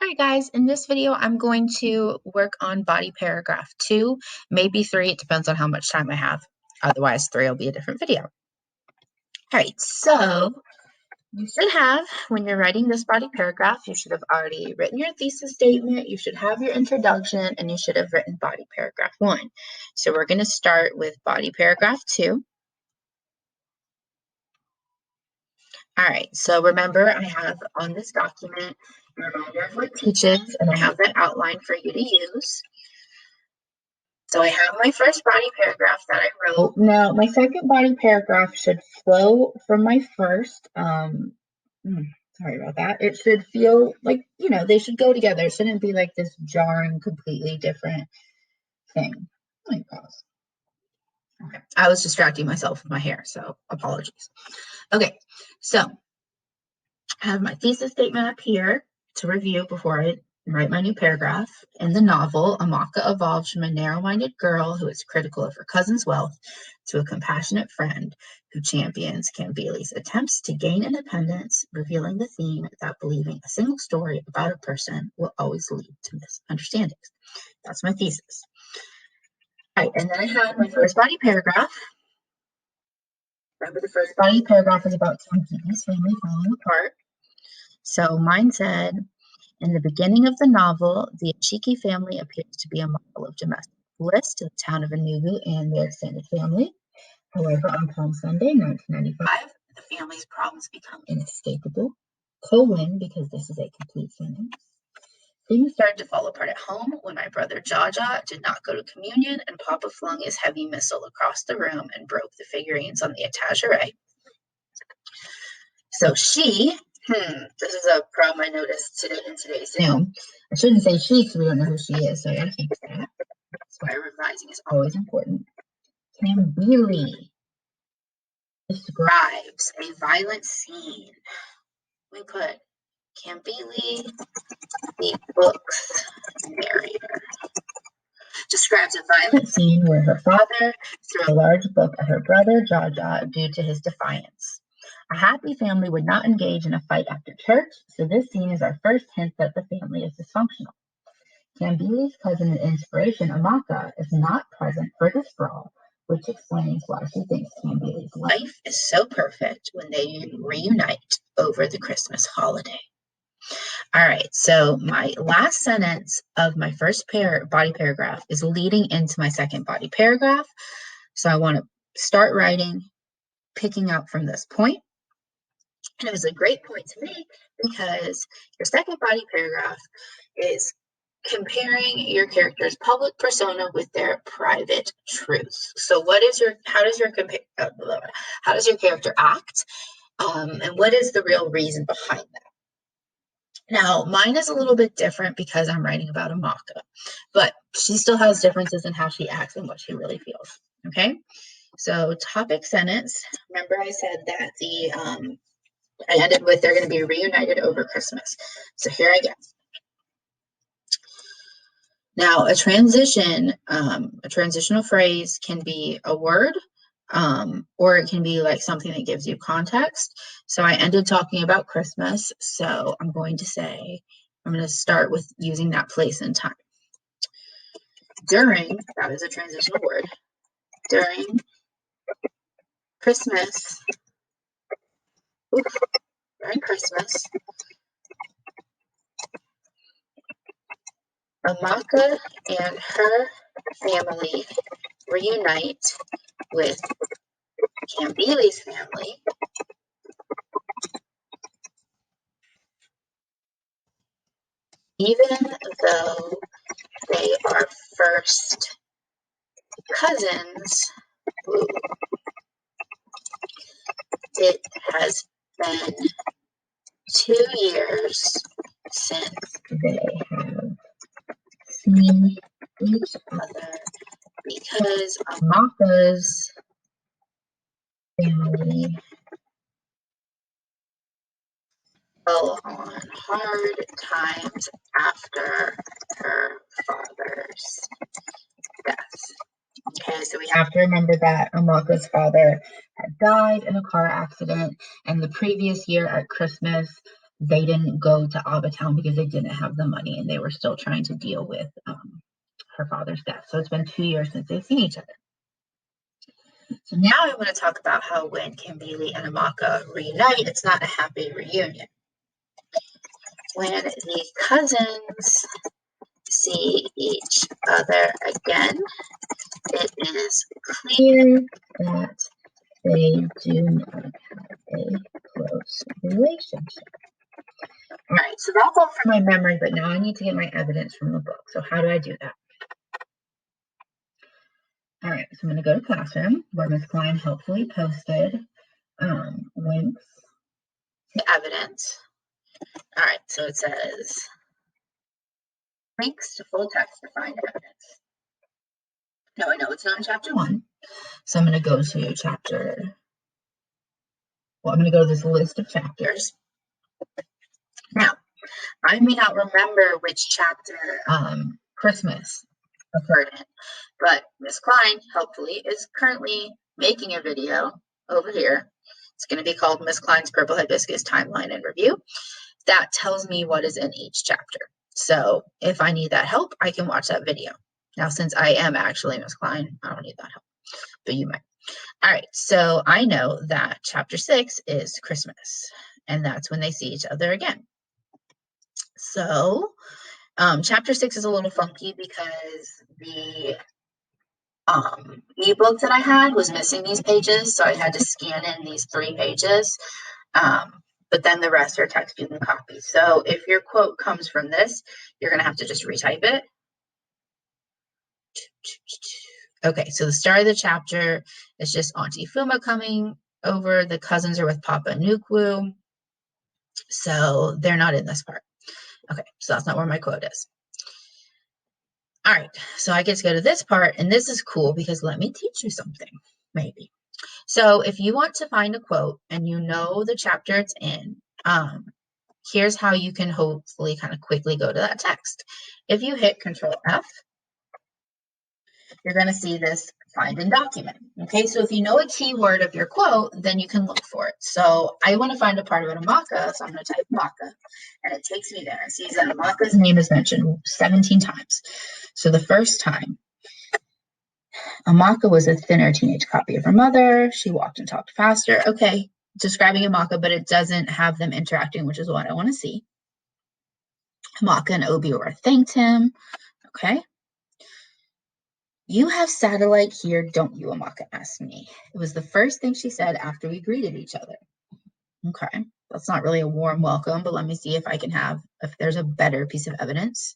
All right, guys, in this video, I'm going to work on body paragraph 2, maybe 3. It depends on how much time I have. Otherwise, 3 will be a different video. All right, so you should have, when you're writing this body paragraph, you should have already written your thesis statement, you should have your introduction, and you should have written body paragraph 1. So we're going to start with body paragraph 2. All right, so remember I have on this document a reminder of what it teaches, and I have that outline for you to use. So I have my first body paragraph that I wrote. Now, my second body paragraph should flow from my first. Sorry about that. It should feel like, they should go together. It shouldn't be like this jarring, completely different thing. Let me pause. Okay. I was distracting myself with my hair, so apologies. Okay, so I have my thesis statement up here to review before I write my new paragraph. In the novel, Amaka evolves from a narrow-minded girl who is critical of her cousin's wealth to a compassionate friend who champions Cambili's attempts to gain independence, revealing the theme that believing a single story about a person will always lead to misunderstandings. That's my thesis. All right, and then I have my first body paragraph. Remember, the first body paragraph is about Cambili's family falling apart. So mine said, in the beginning of the novel, the Achiki family appears to be a model of domestic bliss to the town of Enugu and their extended family. However, on Palm Sunday, 1995, the family's problems become inescapable. Because this is a complete sentence. Things started to fall apart at home when my brother Jaja did not go to communion and Papa flung his heavy missile across the room and broke the figurines on the étagère. So this is a problem I noticed today in today's Zoom. I shouldn't say she because we don't know who she is, so I gotta fix that. That's why revising is always important. Cambili describes a violent scene. We put Cambili, the book's narrator, describes a violent scene where her father threw a large book at her brother Jaja due to his defiance. A happy family would not engage in a fight after church, so this scene is our first hint that the family is dysfunctional. Cambili's cousin and inspiration, Amaka, is not present for this brawl, which explains why she thinks Cambili's life is so perfect when they reunite over the Christmas holiday. All right, so my last sentence of my first body paragraph is leading into my second body paragraph. So I want to start writing, picking up from this point. And it was a great point to make because your second body paragraph is comparing your character's public persona with their private truths. So how does your character act? And what is the real reason behind that? Now, mine is a little bit different because I'm writing about Amaka, but she still has differences in how she acts and what she really feels. Okay, so topic sentence. Remember, I said that I ended with they're going to be reunited over Christmas. So here I go. Now, a transitional phrase can be a word, or it can be like something that gives you context. So I ended talking about Christmas. So I'm going to start with using that place and time. During, that is a transitional word. During Christmas, Amaka and her family reunite with Cambili's family, even though they are first cousins. It has been 2 years since they have seen each other because Amaka's family fell on hard times after her father's death. Okay, so we have to remember that Amaka's father had died in a car accident, and the previous year at Christmas, they didn't go to Abba because they didn't have the money and they were still trying to deal with her father's death. So it's been 2 years since they've seen each other. So now I want to talk about how when Kimbili and Amaka reunite, it's not a happy reunion. When the cousins see each other again, it is clear that they do not have a close relationship. All right, so that's all for my memory, but now I need to get my evidence from the book. So how do I do that? All right, so I'm going to go to Classroom, where Ms. Klein helpfully posted links to evidence. All right, so it says links to full text to find evidence. No, I know it's not in chapter 1. So I'm going to go to chapter, well, I'm going to go to this list of chapters. Now, I may not remember which chapter Christmas occurred in, but Ms. Klein, helpfully, is currently making a video over here. It's going to be called Ms. Klein's Purple Hibiscus Timeline and Review. That tells me what is in each chapter. So if I need that help, I can watch that video. Now, since I am actually Ms. Klein, I don't need that help, but you might. All right, so I know that chapter 6 is Christmas, and that's when they see each other again. So chapter 6 is a little funky because the ebook that I had was missing these pages, so I had to scan in these 3 pages. But then the rest are text you can copy. So if your quote comes from this, you're going to have to just retype it. Okay, so the start of the chapter is just Auntie Fuma coming over. The cousins are with Papa Nukwu. So they're not in this part. Okay, so that's not where my quote is. All right, so I get to go to this part, and this is cool because let me teach you something, maybe. So if you want to find a quote and you know the chapter it's in, here's how you can hopefully kind of quickly go to that text. If you hit Control F, you're going to see this find in document. Okay, so if you know a keyword of your quote, then you can look for it. So I want to find a part about Amaka, so I'm going to type Amaka, and it takes me there. It sees that Amaka's name is mentioned 17 times. So the first time, Amaka was a thinner teenage copy of her mother. She walked and talked faster. Okay, describing Amaka, but it doesn't have them interacting, which is what I want to see. Amaka and Obiora thanked him. Okay. You have satellite here, don't you? Amaka asked me. It was the first thing she said after we greeted each other. Okay. That's not really a warm welcome, but let me see if I can have, if there's a better piece of evidence.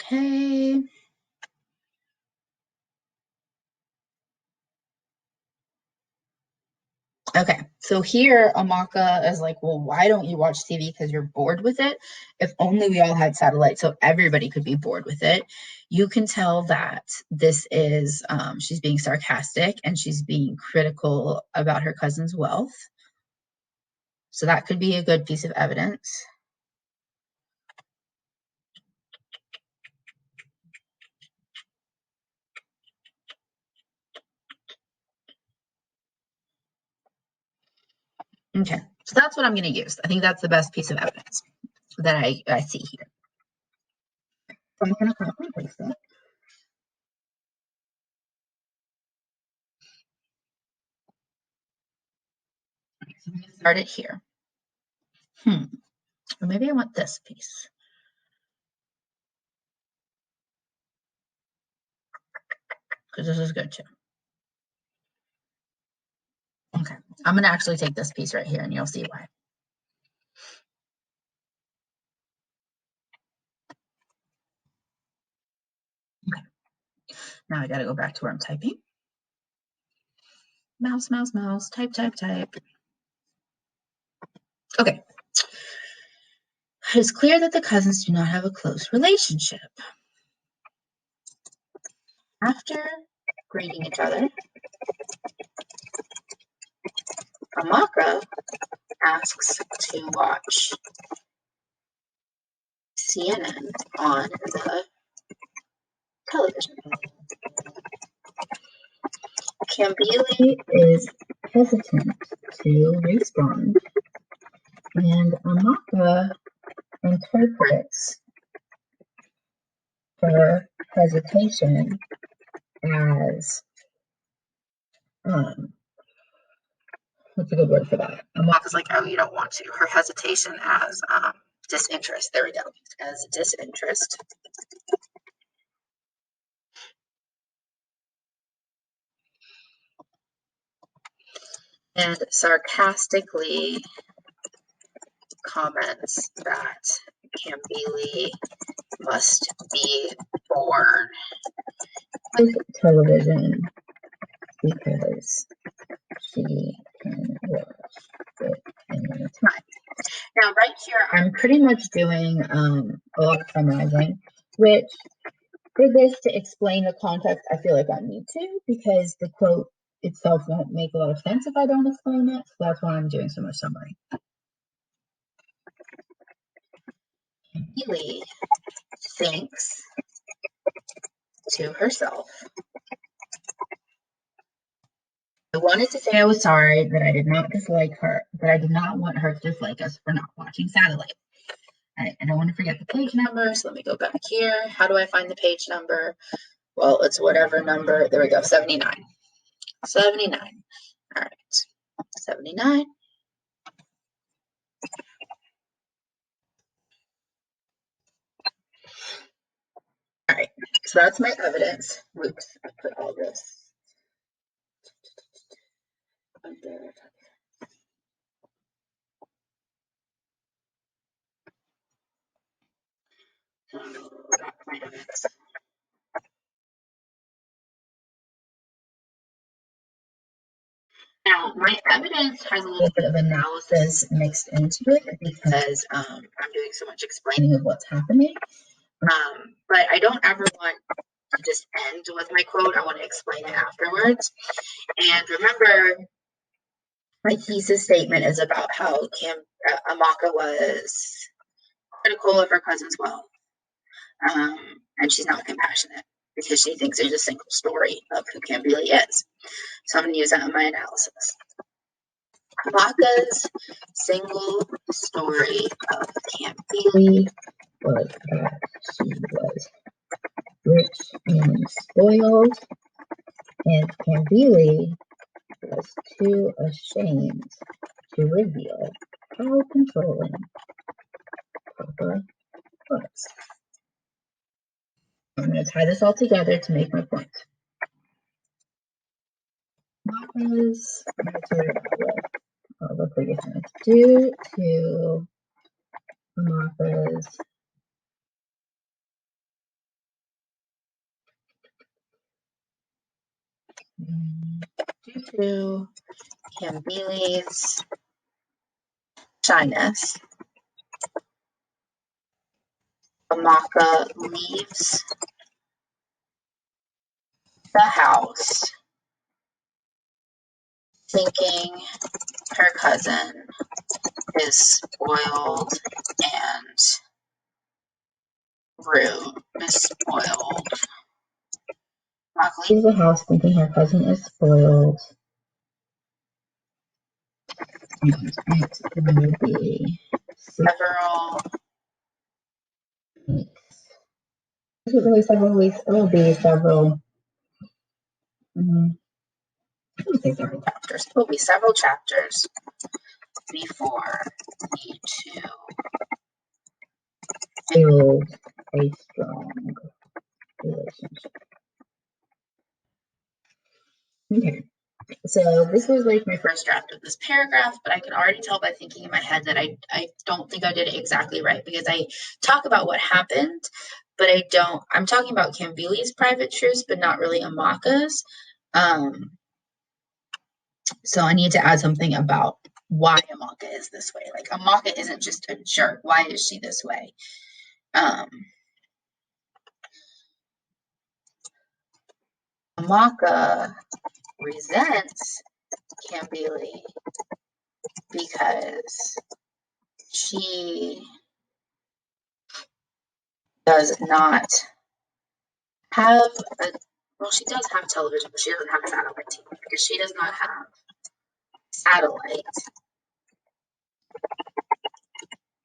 Okay. Okay, so here Amaka is like, well, why don't you watch TV? Because you're bored with it. If only we all had satellite, so everybody could be bored with it. You can tell that this is, she's being sarcastic and she's being critical about her cousin's wealth. So that could be a good piece of evidence. Okay, so that's what I'm going to use. I think that's the best piece of evidence that I see here. So I'm going to copy and paste it. Okay, so I'm going to start it here. Or maybe I want this piece. Because this is good too. Okay, I'm going to actually take this piece right here and you'll see why. Okay, now I got to go back to where I'm typing. Mouse, mouse, mouse, type, type, type. Okay. It's clear that the cousins do not have a close relationship. After greeting each other, Amaka asks to watch CNN on the television. Kambili is hesitant to respond, and Amaka interprets her hesitation as, what's a good word for that? Amaka's like, oh, you don't want to. Her hesitation as disinterest. There we go. As disinterest. And sarcastically comments that Kambili must be born with television because she can watch it any time. Now, right here, I'm pretty much doing a lot of summarizing, which for this to explain the context, I feel like I need to, because the quote itself won't make a lot of sense if I don't explain it. So that's why I'm doing so much summary. Kambili thinks to herself, I wanted to say I was sorry that I did not dislike her, but I did not want her to dislike us for not watching Satellite. I don't want to forget the page number, so let me go back here. How do I find the page number? Well, it's whatever number. There we go, 79. 79. All right, 79. All right, so that's my evidence. Oops, I put all this under. That's my evidence. Now, my evidence has a little bit of analysis mixed into it because I'm doing so much explaining of what's happening. But I don't ever want to just end with my quote. I want to explain it afterwards. And remember, my thesis statement is about how Amaka was critical of her cousin's wealth. And she's not compassionate because she thinks there's a single story of who Kambili is. So I'm going to use that in my analysis. Amaka's single story of Kambili was that she was rich and spoiled, and Kambili was too ashamed to reveal how controlling Papa was. I'm going to tie this all together to make my point. Amaka's, looks like it's due to Amaka's due to Kambili's shyness, Amaka leaves the house thinking her cousin is spoiled and rude. Is spoiled. Amaka leaves the house thinking her cousin is spoiled. And it will be several weeks. Is it really several weeks? It will be several. I would say several chapters. It will be several chapters before the two build a strong relationship. Okay, so this was like my first draft of this paragraph, but I can already tell by thinking in my head that I don't think I did it exactly right, because I talk about what happened, but I'm talking about Kambili's private truths, but not really Amaka's. So I need to add something about why Amaka is this way. Like, Amaka isn't just a jerk. Why is she this way? Amaka resents Kambili because she does not have Well, she does have television, but she doesn't have satellite TV because she does not have satellite.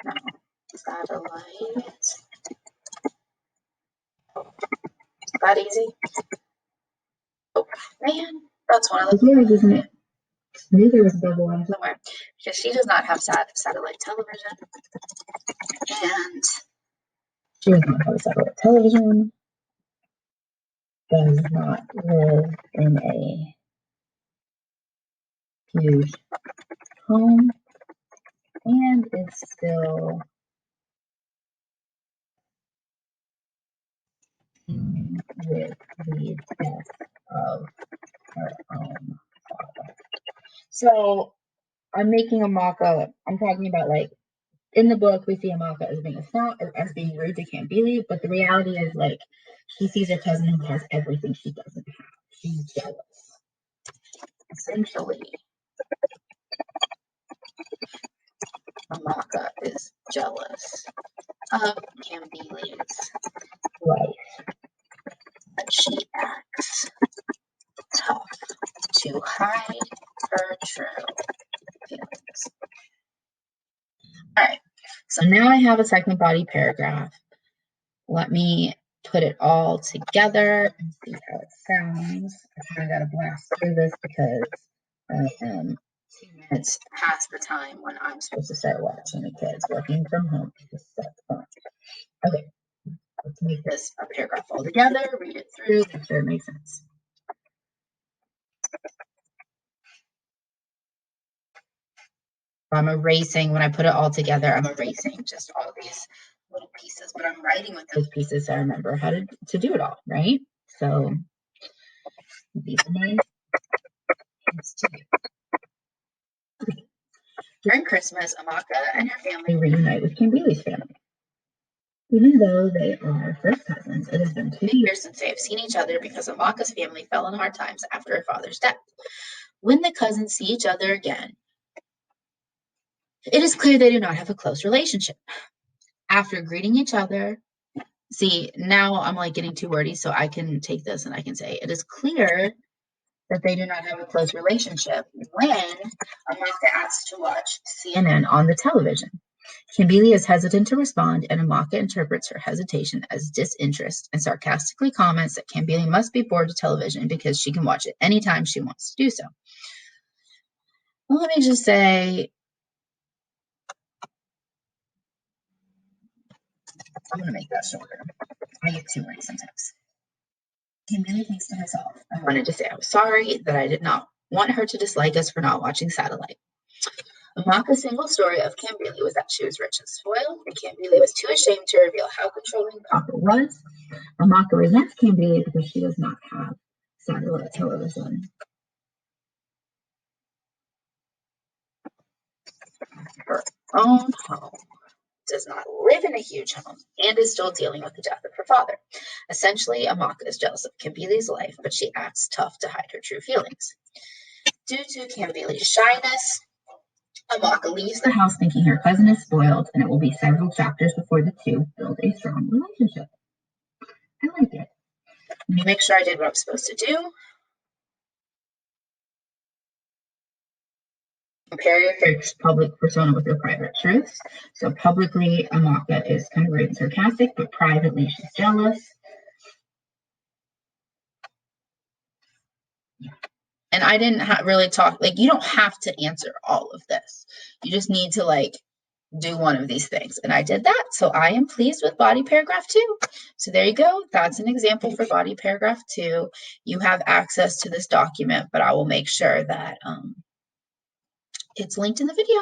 No, satellite. Is that easy? Oh, man, that's one of those years, isn't it? Maybe there was a double one somewhere because she does not have satellite television, and she does not have a satellite television. Does not live in a huge home, and is still with the death of her own father. So I'm making Amaka, I'm talking about like in the book we see Amaka as being a snot, as being rude to Kambili, but the reality is like she sees her cousin who has everything she doesn't have. She's jealous. Essentially, Amaka is jealous of Kambili's life, but she acts tough to hide her true feelings. All right, so now I have a second body paragraph. Let me put it all together and see how it sounds. I kind of got to blast through this because I am 2 minutes past the time when I'm supposed to start watching the kids working from home. Okay, let's make this a paragraph all together, read it through, make sure it makes sense. I'm erasing, when I put it all together, I'm erasing just all these little pieces, but I'm writing with those pieces so I remember how to do it all, right? So these are my things to do. During Christmas, Amaka and her family reunite with Kambili's family. Even though they are first cousins, it has been 2 years since they have seen each other because Amaka's family fell in hard times after her father's death. When the cousins see each other again, it is clear they do not have a close relationship. After greeting each other, see, now I'm like getting too wordy, so I can take this and I can say, it is clear that they do not have a close relationship when Amaka asks to watch CNN on the television. Kambili is hesitant to respond, and Amaka interprets her hesitation as disinterest and sarcastically comments that Kambili must be bored of television because she can watch it anytime she wants to do so. Well, let me just say, I'm going to make that shorter. I get too wordy sometimes. Kambili thinks to herself, I wanted to say I was sorry, that I did not want her to dislike us for not watching satellite. Amaka's single story of Kambili was that she was rich and spoiled, and Kambili was too ashamed to reveal how controlling Papa was. Amaka resents Kambili because she does not have satellite television. Her own home, does not live in a huge home, and is still dealing with the death of her father. Essentially, Amaka is jealous of Kambili's life, but she acts tough to hide her true feelings. Due to Kambili's shyness, Amaka leaves the house thinking her cousin is spoiled, and it will be several chapters before the two build a strong relationship. I like it. Let me make sure I did what I'm supposed to do. Compare your public persona with your private truths. So publicly, Amaka is kind of rude and sarcastic, but privately, she's jealous. And I didn't really talk, like, you don't have to answer all of this. You just need to, like, do one of these things. And I did that. So I am pleased with body paragraph 2. So there you go. That's an example for body paragraph 2. You have access to this document, but I will make sure that it's linked in the video.